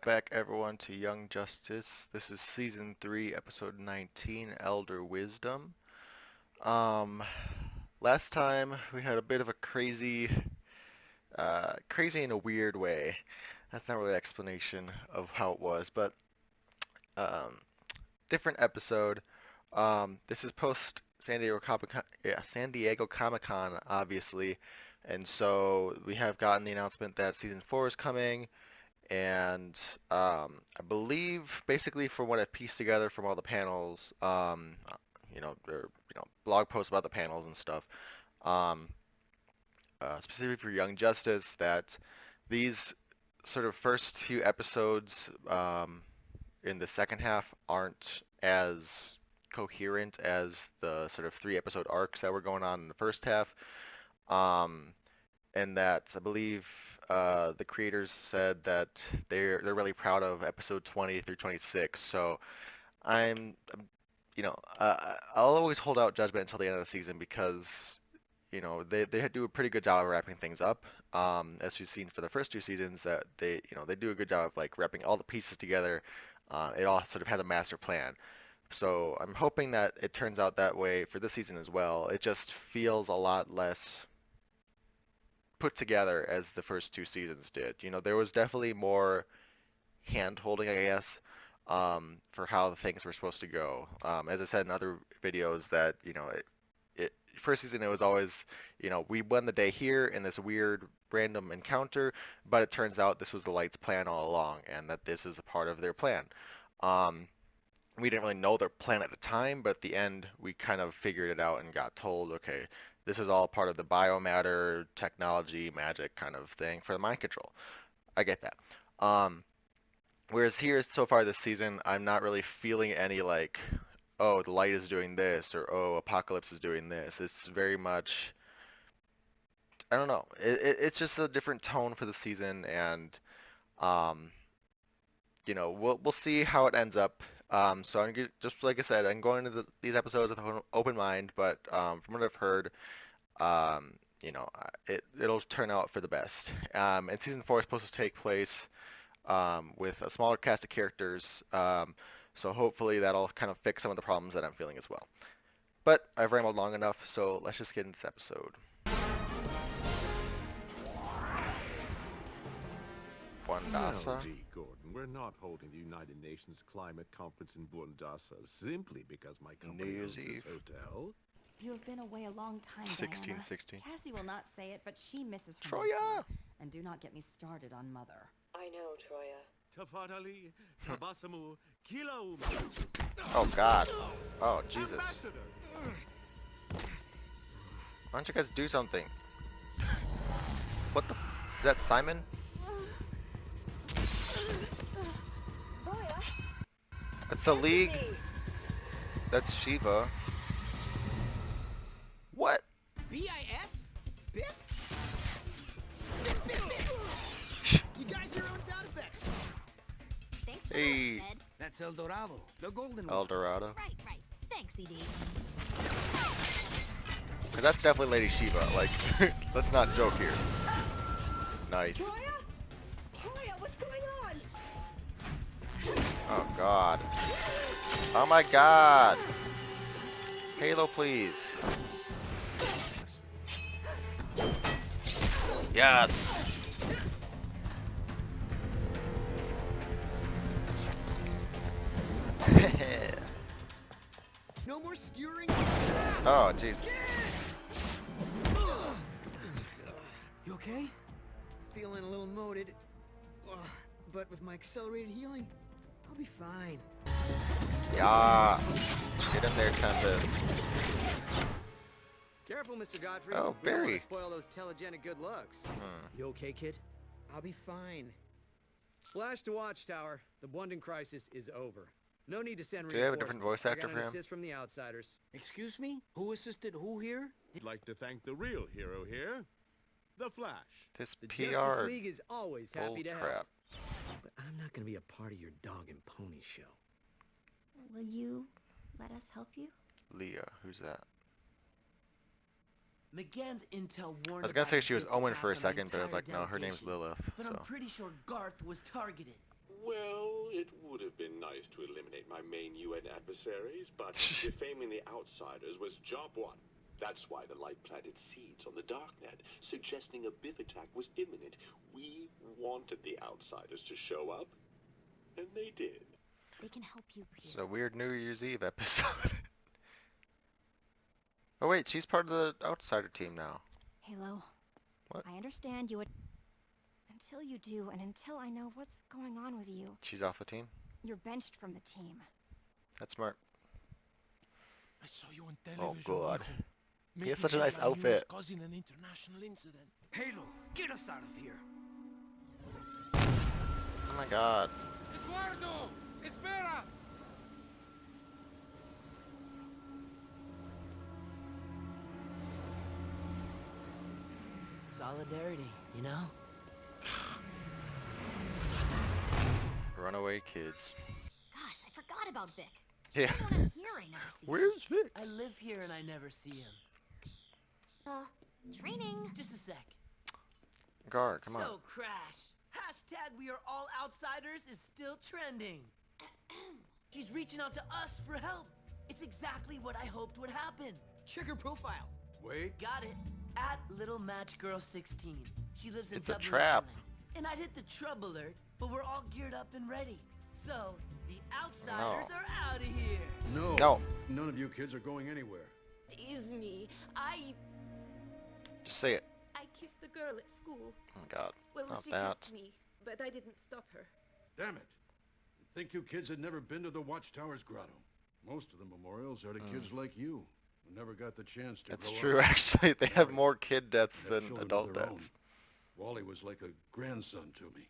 back everyone to Young Justice. This is season 3, episode 19, Elder Wisdom. Um, Last time we had a bit of a crazy in a weird way. That's not really an explanation of how it was, but um, different episode. This is post San Diego Comic-Con, yeah, San Diego Comic-Con, obviously, and so we have gotten the announcement that season 4 is coming. And I believe basically from what I pieced together from all the panels, blog posts about the panels and stuff, um, specifically for Young Justice, that these sort of first few episodes in the second half aren't as coherent as the sort of 3 episode arcs that were going on in the first half. Um, and that I believe the creators said that they're really proud of episode 20 through 26. So I'll always hold out judgment until the end of the season because they do a pretty good job of wrapping things up. As we've seen for the first 2 seasons, that they do a good job of like wrapping all the pieces together. It all sort of has a master plan. So I'm hoping that it turns out that way for this season as well. It just feels a lot less put together as the first 2 seasons did. There was definitely more hand holding, I guess, for how the things were supposed to go. As I said in other videos, that first season it was always, we won the day here in this weird random encounter, but it turns out this was the Light's plan all along, and that this is a part of their plan. Um, we didn't really know their plan at the time, but at the end we kind of figured it out and got told, okay, this is all part of the biomatter technology magic kind of thing for the mind control. I get that. Um, Whereas here so far this season, I'm not really feeling any like, oh, the light is doing this, or oh, Apocalypse is doing this. It's very much, I don't know. It's just a different tone for the season, and um, we'll see how it ends up. So just like I said, I'm going to these episodes with an open mind, but from what I've heard, it'll turn out for the best. And season 4 is supposed to take place with a smaller cast of characters, so hopefully that'll kind of fix some of the problems that I'm feeling as well. But I've rambled long enough, so let's just get into this episode. No, Buondasa. G. Gordon, we're not holding the United Nations Climate Conference in Buondasa simply because my company New owns Year's this Eve. hotel. You have been away a long time, 1616. Diana. Cassie will not say it, but she misses her Troya! mentor. And do not get me started on Mother. I know, Troya. Tafadali, Tabasamu, Kilaum. Oh God. Oh Jesus. Ambassador. Why don't you guys do something? What the? Is that Simon? Troya? That's the League. That's Shiva. What? B-I-F? Biff? Biff, Biff, Biff! You guys hear your own sound effects. Thanks for Hey. that, Ed. That's El Dorado, the golden El Dorado. Right. Thanks, ED. 'Cause that's definitely Lady Shiva. Like, let's not joke here. Nice. Troya? Troya, what's going on? Oh God. Oh my God. Halo, please. Yes. No more skewering. Oh jeez. You okay? Feeling a little moated. But with my accelerated healing, I'll be fine. Yes. Get in there, Tempest. Careful, Mr. Godfrey. Oh, We don't Barry. wanna spoil those telegenic good looks. You okay, kid? I'll be fine. Flash to Watchtower. The Blunden crisis is over. No need to send Do they have a different voice reinforcements. actor I for got him? an assist from the outsiders. Excuse me? Who assisted who here? I'd like to thank the real hero here, the Flash. This The PR Justice League is always bull happy to help. crap. But I'm not gonna be a part of your dog and pony show. Will you let us help you? Leah, who's that? McGann's intel warned I was gonna say about she was Biff Owen for a attack on the second, but I was entire like, no, her name's delegation. Lilith. But I'm So pretty sure Garth was targeted. Well, it would have been nice to eliminate my main UN adversaries, but defaming the outsiders was job one. That's why the light planted seeds on the darknet, suggesting a Biff attack was imminent. We wanted the outsiders to show up, and they did. They can help you, It's Peter. a weird New Year's Eve episode. Oh wait, she's part of the outsider team now. Halo. What? I understand you would... Until you do, and until I know what's going on with you, She's off the team? you're benched from the team. That's smart. I saw you on Oh television. god. Mijo, He has making such a sure nice that you was outfit. causing an international incident. Halo, get us out of here. Oh my god. Eduardo! Espera! Solidarity, you know? Runaway kids. Gosh, I forgot about Vic. Yeah. When I'm here, I never see him. Where's Vic? I live here and I never see him. Training. Just a sec. Guard, come on. So, Crash, hashtag we are all outsiders is still trending. She's reaching out to us for help. It's exactly what I hoped would happen. Check her profile. Wait. Got it. At Little Match Girl 16. She lives in It's a Dublin, trap. Ireland. And I'd hit the trouble alert, but we're all geared up and ready. So, the outsiders No. are out of here. No. No. None of you kids are going anywhere. Is me. Just say it. I kissed a girl at school. Oh my god. Well, Not she that. kissed me, but I didn't stop her. Damn it. You'd think you kids had never been to the Watchtower's grotto. Most of the memorials are to kids like you, who never got the chance to That's grow true, up. actually. They have more kid deaths They have than children of adult their own. deaths. Wally was like a grandson to me.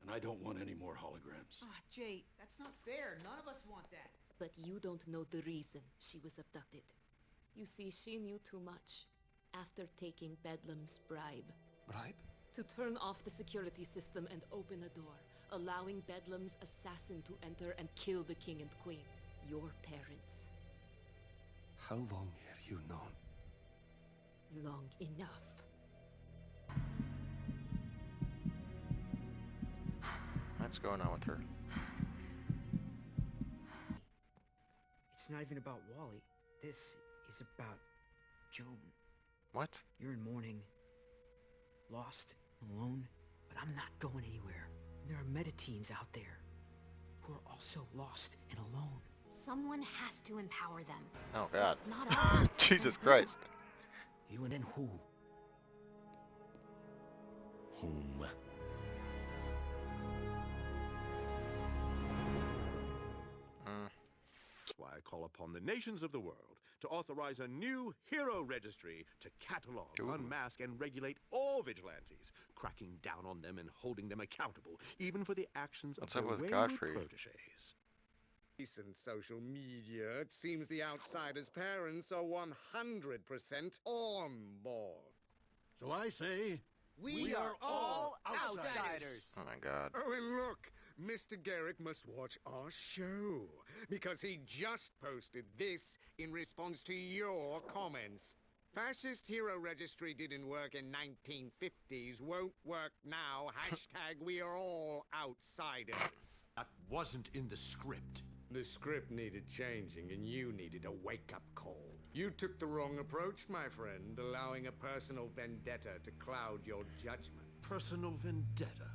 And I don't want any more holograms. Ah, Jay, that's not fair. None of us want that. But you don't know the reason she was abducted. You see, she knew too much after taking Bedlam's bribe. Bribe? To turn off the security system and open a door, allowing Bedlam's assassin to enter and kill the king and queen, your parents. How long have you known? Long enough. What's going on with her? It's not even about Wally. This is about Joan. What? You're in mourning, lost, alone, but I'm not going anywhere. There are meta-teens out there who are also lost and alone. Someone has to empower them. Oh god. Not us. Jesus Christ. You and then who? Whom? That's why I call upon the nations of the world to authorize a new hero registry to catalog, Ooh. unmask, and regulate all vigilantes, cracking down on them and holding them accountable, even for the actions What's of up their with wayward Godfrey? protégés. Recent social media, it seems the outsider's parents are 100% on board. So I say, We are all outsiders. Oh my god. Oh, and look, Mr. Garrick must watch our show, because he just posted this in response to your comments. Fascist Hero Registry didn't work in 1950s, won't work now. Hashtag we are all outsiders. That wasn't in the script. The script needed changing, and you needed a wake-up call. You took the wrong approach, my friend, allowing a personal vendetta to cloud your judgment. Personal vendetta.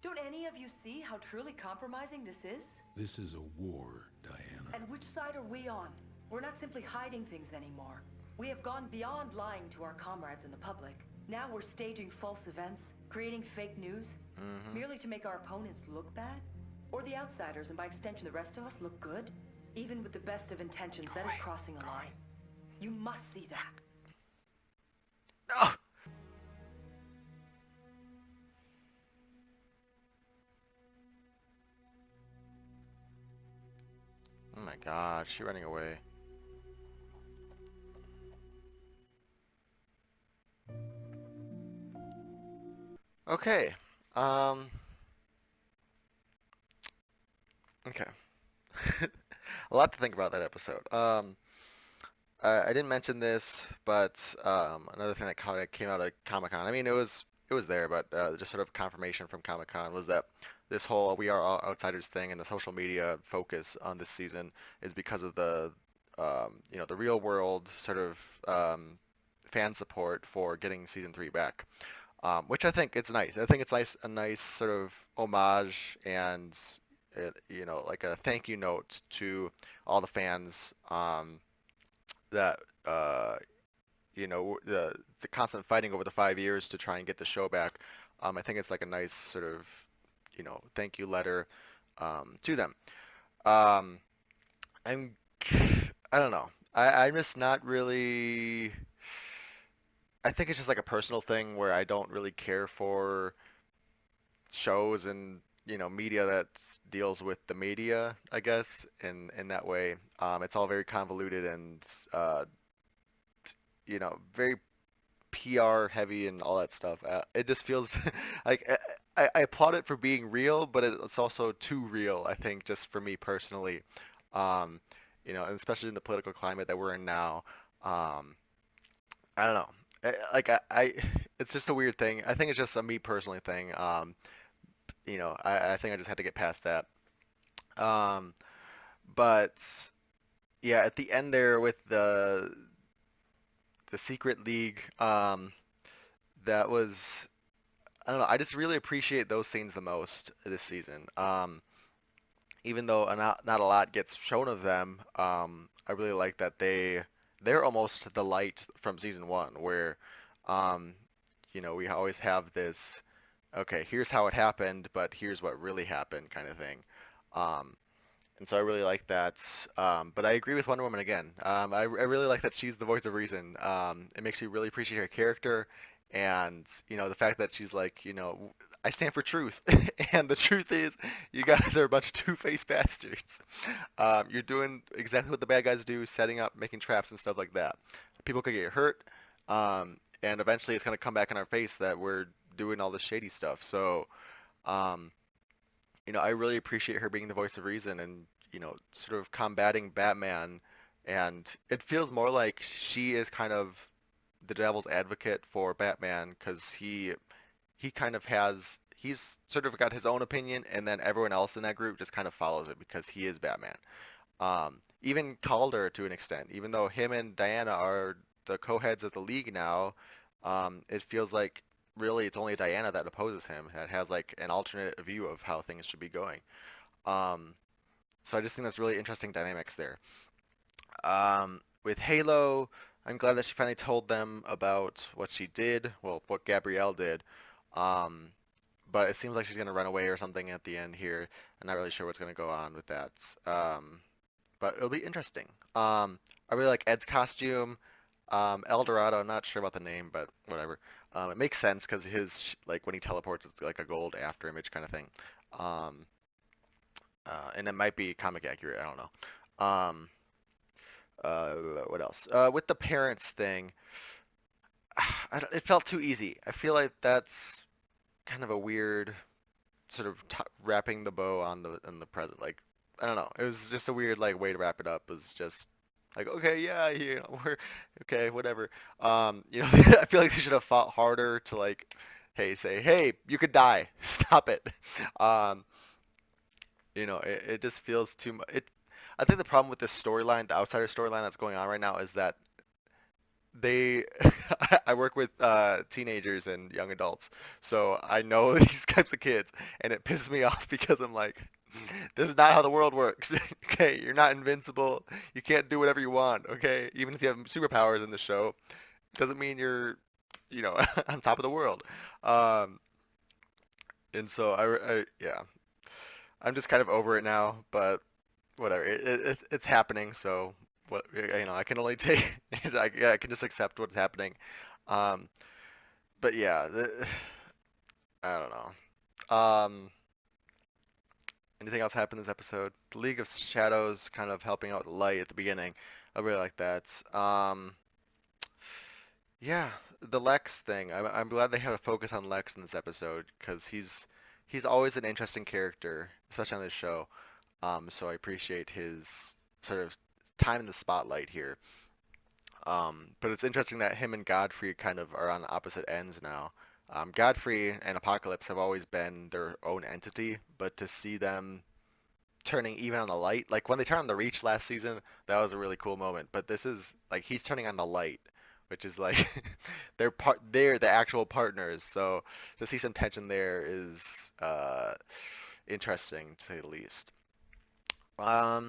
Don't any of you see how truly compromising this is? this is a war, Diana. And which side are we on? We're not simply hiding things anymore. We have gone beyond lying to our comrades and the public. Now we're staging false events, creating fake news, merely to make our opponents look bad? Or the outsiders, and by extension the rest of us, look good? Even with the best of intentions, that is crossing a line. You must see that. No! Oh my god, she's running away. Okay. Okay. A lot to think about that episode. I didn't mention this, but another thing that came out of Comic-Con. I mean, it was there, but just sort of confirmation from Comic-Con was that this whole "we are all outsiders" thing and the social media focus on this season is because of the the real world sort of fan support for getting season 3 back, which I think it's nice. I think it's nice, a nice sort of homage and like a thank you note to all the fans that the constant fighting over the 5 years to try and get the show back. I think it's like a nice sort of thank you letter to them. Um, I'm I don't know. I'm just not really. I think it's just like a personal thing where I don't really care for shows and media that deals with the media, I guess, in that way. It's all very convoluted and very PR heavy and all that stuff. It just feels like I applaud it for being real, but it's also too real, I think, just for me personally. Um, and especially in the political climate that we're in now. Um, I don't know. It's just a weird thing. I think it's just a me personally thing. I think I just had to get past that. Um, but yeah, at the end there with the Secret League, that was I don't know. I just really appreciate those scenes the most this season. Even though not a lot gets shown of them, I really like that they're almost the light from season 1, where um, we always have this. Okay, here's how it happened, but here's what really happened, kind of thing. Um, and so I really like that. But I agree with Wonder Woman again. I really like that she's the voice of reason. It makes you really appreciate her character, and the fact that she's like, I stand for truth, and the truth is, you guys are a bunch of two-faced bastards. You're doing exactly what the bad guys do, setting up, making traps, and stuff like that. People could get hurt, and eventually it's gonna come back in our face that we're doing all this shady stuff. So. Um, I really appreciate her being the voice of reason and, sort of combating Batman. And it feels more like she is kind of the devil's advocate for Batman because he kind of he's sort of got his own opinion, and then everyone else in that group just kind of follows it because he is Batman. Even Calder to an extent, even though him and Diana are the co-heads of the league now, it feels like really it's only Diana that opposes him, that has like an alternate view of how things should be going. Um, so I just think that's really interesting dynamics there. With Halo, I'm glad that she finally told them about what she did, well, what Gabrielle did. Um, but it seems like she's going to run away or something at the end here. I'm not really sure what's going to go on with that. But it'll be interesting. I really like Ed's costume. El Dorado, I'm not sure about the name, but whatever. It makes sense because his, like, when he teleports, it's like a gold after image kind of thing. Um, and it might be comic accurate, I don't know. Uh, what else? With the parents thing, it felt too easy. I feel like that's kind of a weird sort of wrapping the bow on the present. Like, I don't know. It was just a weird like way to wrap it up. It was just like, okay, yeah, we're okay, whatever. I feel like they should have fought harder to like, say, hey, you could die, stop it. Um, it just feels too much. I think the problem with this storyline, the outsider storyline that's going on right now, is that they I work with teenagers and young adults, so I know these types of kids, and it pisses me off because I'm like, this is not how the world works. Okay, you're not invincible. You can't do whatever you want. Okay, even if you have superpowers in the show, doesn't mean you're, on top of the world. Um, and so yeah, I'm just kind of over it now. But whatever, it's happening. So what, I can only take, I can just accept what's happening. Um, but yeah, I don't know. Anything else happened this episode? The League of Shadows kind of helping out with Light at the beginning. I really like that. Yeah, the Lex thing. I'm glad they had a focus on Lex in this episode because he's always an interesting character, especially on this show. So I appreciate his sort of time in the spotlight here. But it's interesting that him and Godfrey kind of are on opposite ends now. Godfrey and Apocalypse have always been their own entity, but to see them turning even on the light, like when they turned on the Reach last season, that was a really cool moment. But this is like he's turning on the light, which is like they're the actual partners. So to see some tension there is interesting to say the least. But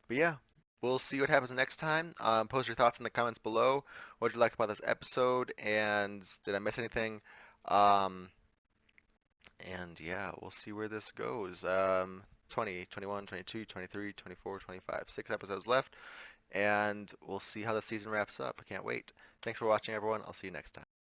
yeah, we'll see what happens next time. Post your thoughts in the comments below. What did you like about this episode, and did I miss anything? Um, and yeah, we'll see where this goes. 20, 21, 22, 23, 24, 25. 6 episodes left, and we'll see how the season wraps up. I can't wait. Thanks for watching, everyone. I'll see you next time.